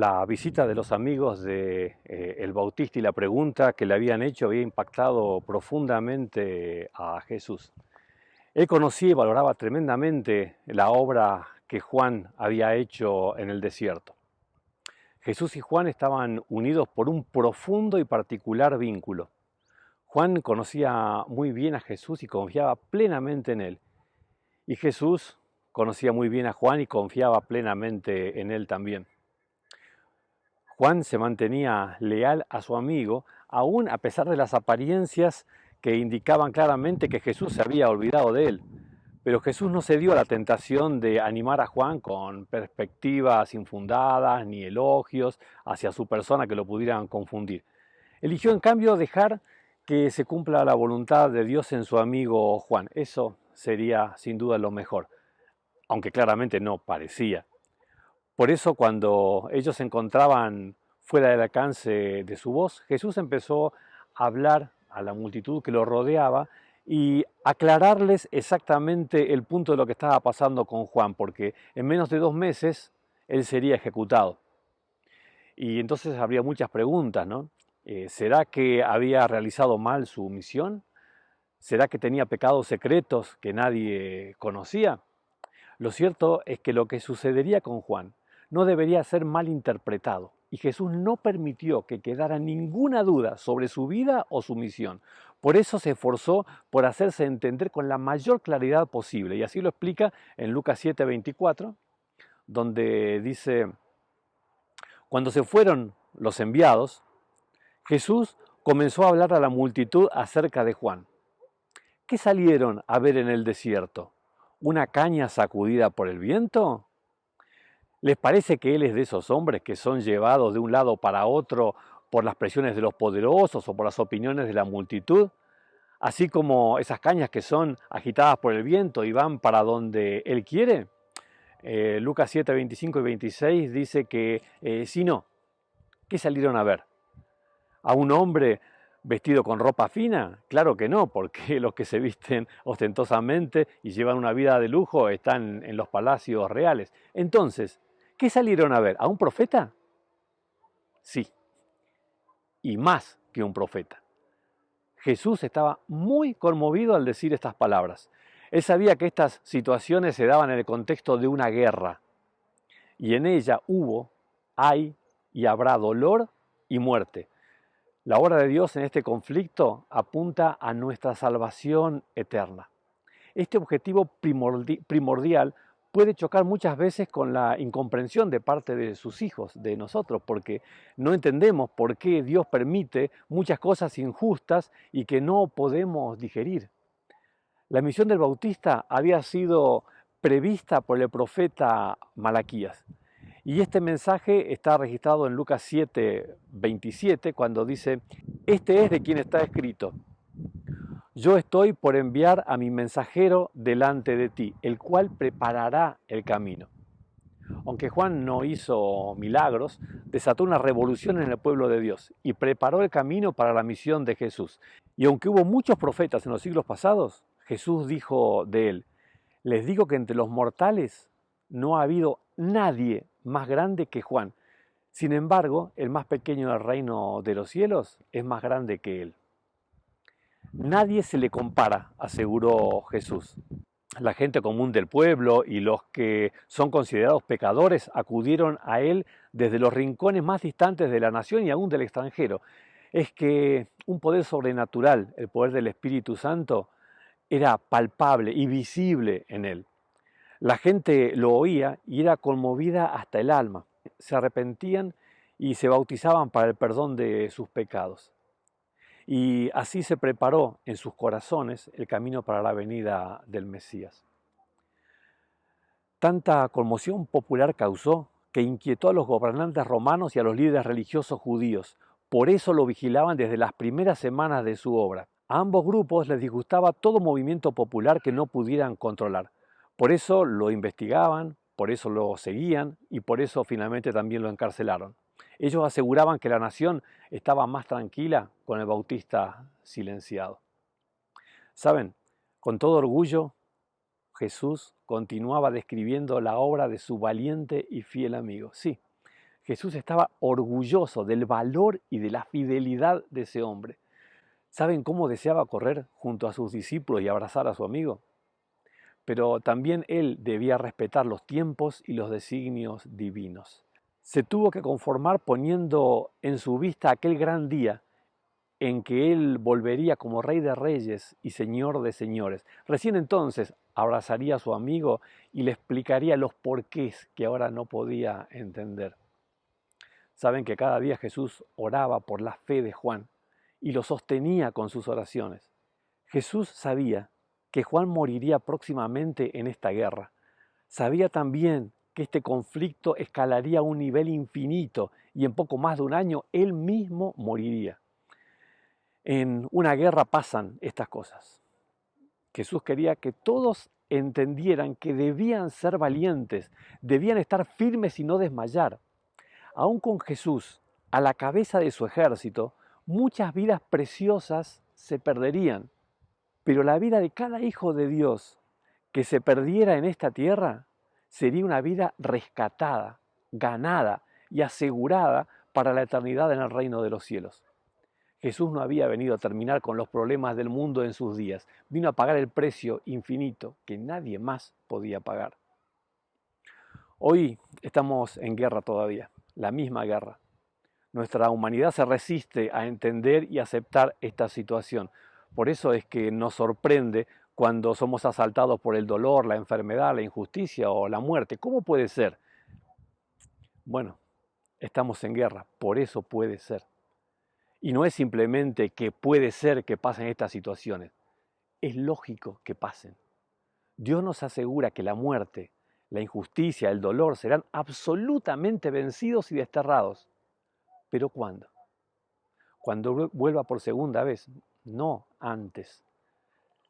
La visita de los amigos de el Bautista y la pregunta que le habían hecho había impactado profundamente a Jesús. Él conocía y valoraba tremendamente la obra que Juan había hecho en el desierto. Jesús y Juan estaban unidos por un profundo y particular vínculo. Juan conocía muy bien a Jesús y confiaba plenamente en él. Y Jesús conocía muy bien a Juan y confiaba plenamente en él también. Juan se mantenía leal a su amigo, aún a pesar de las apariencias que indicaban claramente que Jesús se había olvidado de él. Pero Jesús no cedió a la tentación de animar a Juan con perspectivas infundadas ni elogios hacia su persona que lo pudieran confundir. Eligió en cambio dejar que se cumpla la voluntad de Dios en su amigo Juan. Eso sería sin duda lo mejor, aunque claramente no parecía. Por eso cuando ellos se encontraban fuera del alcance de su voz, Jesús empezó a hablar a la multitud que lo rodeaba y aclararles exactamente el punto de lo que estaba pasando con Juan, porque en menos de 2 meses él sería ejecutado. Y entonces habría muchas preguntas, ¿no? ¿Será que había realizado mal su misión? ¿Será que tenía pecados secretos que nadie conocía? Lo cierto es que lo que sucedería con Juan no debería ser mal interpretado, y Jesús no permitió que quedara ninguna duda sobre su vida o su misión. Por eso se esforzó por hacerse entender con la mayor claridad posible, y así lo explica en Lucas 7:24, donde dice: cuando se fueron los enviados, Jesús comenzó a hablar a la multitud acerca de Juan. ¿Qué salieron a ver en el desierto? ¿Una caña sacudida por el viento? ¿Les parece que él es de esos hombres que son llevados de un lado para otro por las presiones de los poderosos o por las opiniones de la multitud? Así como esas cañas que son agitadas por el viento y van para donde él quiere. Lucas 7, 25 y 26 dice que si no, ¿qué salieron a ver? ¿A un hombre vestido con ropa fina? Claro que no, porque los que se visten ostentosamente y llevan una vida de lujo están en los palacios reales. Entonces, ¿qué salieron a ver? ¿A un profeta? Sí, y más que un profeta. Jesús estaba muy conmovido al decir estas palabras. Él sabía que estas situaciones se daban en el contexto de una guerra, y en ella hubo, hay y habrá dolor y muerte. La obra de Dios en este conflicto apunta a nuestra salvación eterna. Este objetivo primordial puede chocar muchas veces con la incomprensión de parte de sus hijos, de nosotros, porque no entendemos por qué Dios permite muchas cosas injustas y que no podemos digerir. La misión del Bautista había sido prevista por el profeta Malaquías. Y este mensaje está registrado en Lucas 7:27, cuando dice: este es de quien está escrito: yo estoy por enviar a mi mensajero delante de ti, el cual preparará el camino. Aunque Juan no hizo milagros, desató una revolución en el pueblo de Dios y preparó el camino para la misión de Jesús. Y aunque hubo muchos profetas en los siglos pasados, Jesús dijo de él: les digo que entre los mortales no ha habido nadie más grande que Juan. Sin embargo, el más pequeño del reino de los cielos es más grande que él. Nadie se le compara, aseguró Jesús. La gente común del pueblo y los que son considerados pecadores acudieron a él desde los rincones más distantes de la nación y aún del extranjero. Es que un poder sobrenatural, el poder del Espíritu Santo, era palpable y visible en él. La gente lo oía y era conmovida hasta el alma. Se arrepentían y se bautizaban para el perdón de sus pecados. Y así se preparó en sus corazones el camino para la venida del Mesías. Tanta conmoción popular causó que inquietó a los gobernantes romanos y a los líderes religiosos judíos. Por eso lo vigilaban desde las primeras semanas de su obra. A ambos grupos les disgustaba todo movimiento popular que no pudieran controlar. Por eso lo investigaban, por eso lo seguían y por eso finalmente también lo encarcelaron. Ellos aseguraban que la nación estaba más tranquila con el Bautista silenciado. ¿Saben? Con todo orgullo, Jesús continuaba describiendo la obra de su valiente y fiel amigo. Sí, Jesús estaba orgulloso del valor y de la fidelidad de ese hombre. ¿Saben cómo deseaba correr junto a sus discípulos y abrazar a su amigo? Pero también él debía respetar los tiempos y los designios divinos. Se tuvo que conformar poniendo en su vista aquel gran día en que él volvería como Rey de Reyes y Señor de Señores. Recién entonces abrazaría a su amigo y le explicaría los porqués que ahora no podía entender. Saben que cada día Jesús oraba por la fe de Juan y lo sostenía con sus oraciones. Jesús sabía que Juan moriría próximamente en esta guerra. Sabía también que este conflicto escalaría a un nivel infinito y en poco más de un año él mismo moriría. En una guerra pasan estas cosas. Jesús quería que todos entendieran que debían ser valientes, debían estar firmes y no desmayar. Aún con Jesús a la cabeza de su ejército, muchas vidas preciosas se perderían. Pero la vida de cada hijo de Dios que se perdiera en esta tierra sería una vida rescatada, ganada y asegurada para la eternidad en el reino de los cielos. Jesús no había venido a terminar con los problemas del mundo en sus días, vino a pagar el precio infinito que nadie más podía pagar. Hoy estamos en guerra todavía, la misma guerra. Nuestra humanidad se resiste a entender y aceptar esta situación. Por eso es que nos sorprende cuando somos asaltados por el dolor, la enfermedad, la injusticia o la muerte. ¿Cómo puede ser? Bueno, estamos en guerra, por eso puede ser. Y no es simplemente que puede ser que pasen estas situaciones, es lógico que pasen. Dios nos asegura que la muerte, la injusticia, el dolor serán absolutamente vencidos y desterrados. ¿Pero cuándo? Cuando vuelva por segunda vez, no antes.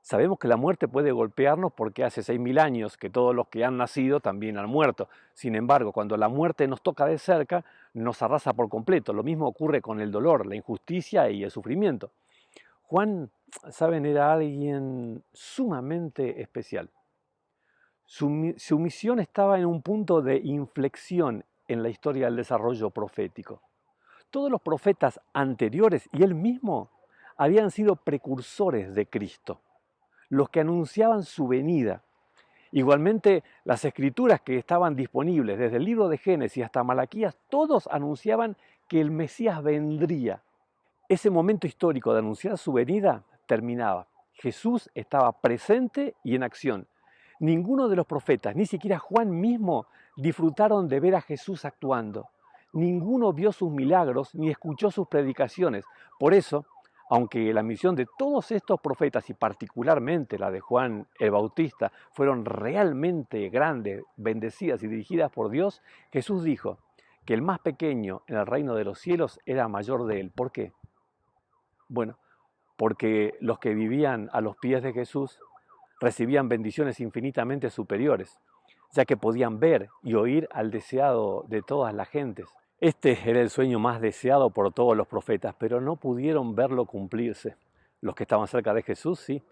Sabemos que la muerte puede golpearnos porque hace 6.000 años que todos los que han nacido también han muerto. Sin embargo, cuando la muerte nos toca de cerca, nos arrasa por completo. Lo mismo ocurre con el dolor, la injusticia y el sufrimiento. Juan, saben, era alguien sumamente especial. Su misión estaba en un punto de inflexión en la historia del desarrollo profético. Todos los profetas anteriores y él mismo habían sido precursores de Cristo, los que anunciaban su venida. Igualmente, las escrituras que estaban disponibles desde el libro de Génesis hasta Malaquías, todos anunciaban que el Mesías vendría. Ese momento histórico de anunciar su venida terminaba. Jesús estaba presente y en acción. Ninguno de los profetas, ni siquiera Juan mismo, disfrutaron de ver a Jesús actuando. Ninguno vio sus milagros ni escuchó sus predicaciones. Por eso, aunque la misión de todos estos profetas y particularmente la de Juan el Bautista fueron realmente grandes, bendecidas y dirigidas por Dios, Jesús dijo que el más pequeño en el reino de los cielos era mayor de él. ¿Por qué? Bueno, porque los que vivían a los pies de Jesús recibían bendiciones infinitamente superiores, ya que podían ver y oír al deseado de todas las gentes. Este era el sueño más deseado por todos los profetas, pero no pudieron verlo cumplirse. Los que estaban cerca de Jesús, sí.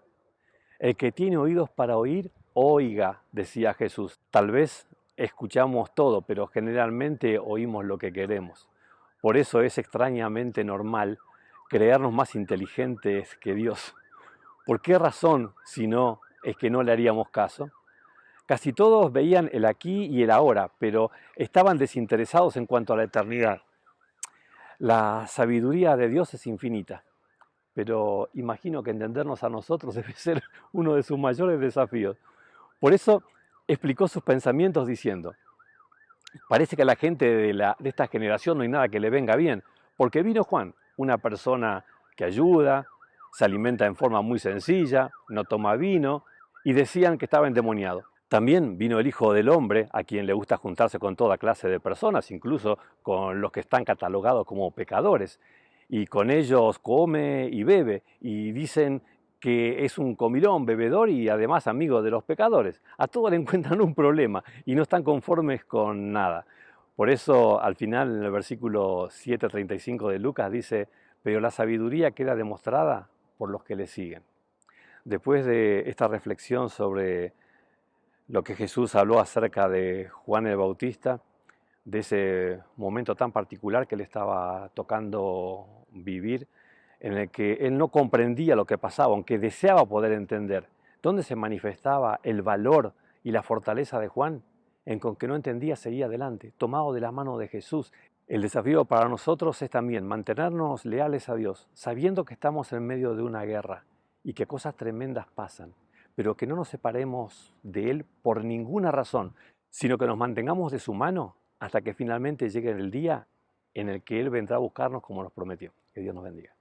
El que tiene oídos para oír, oiga, decía Jesús. Tal vez escuchamos todo, pero generalmente oímos lo que queremos. Por eso es extrañamente normal creernos más inteligentes que Dios. ¿Por qué razón, si no, es que no le haríamos caso? Casi todos veían el aquí y el ahora, pero estaban desinteresados en cuanto a la eternidad. La sabiduría de Dios es infinita, pero imagino que entendernos a nosotros debe ser uno de sus mayores desafíos. Por eso explicó sus pensamientos diciendo: parece que a la gente de esta generación no hay nada que le venga bien, porque vino Juan, una persona que ayuda, se alimenta en forma muy sencilla, no toma vino, y decían que estaba endemoniado. También vino el Hijo del Hombre, a quien le gusta juntarse con toda clase de personas, incluso con los que están catalogados como pecadores, y con ellos come y bebe, y dicen que es un comilón, bebedor y además amigo de los pecadores. A todos le encuentran un problema y no están conformes con nada. Por eso al final en el versículo 7:35 de Lucas dice: pero la sabiduría queda demostrada por los que le siguen. Después de esta reflexión sobre lo que Jesús habló acerca de Juan el Bautista, de ese momento tan particular que le estaba tocando vivir, en el que él no comprendía lo que pasaba, aunque deseaba poder entender. ¿Dónde se manifestaba el valor y la fortaleza de Juan? En con que no entendía seguía adelante, tomado de la mano de Jesús. El desafío para nosotros es también mantenernos leales a Dios, sabiendo que estamos en medio de una guerra y que cosas tremendas pasan, pero que no nos separemos de Él por ninguna razón, sino que nos mantengamos de su mano hasta que finalmente llegue el día en el que Él vendrá a buscarnos como nos prometió. Que Dios nos bendiga.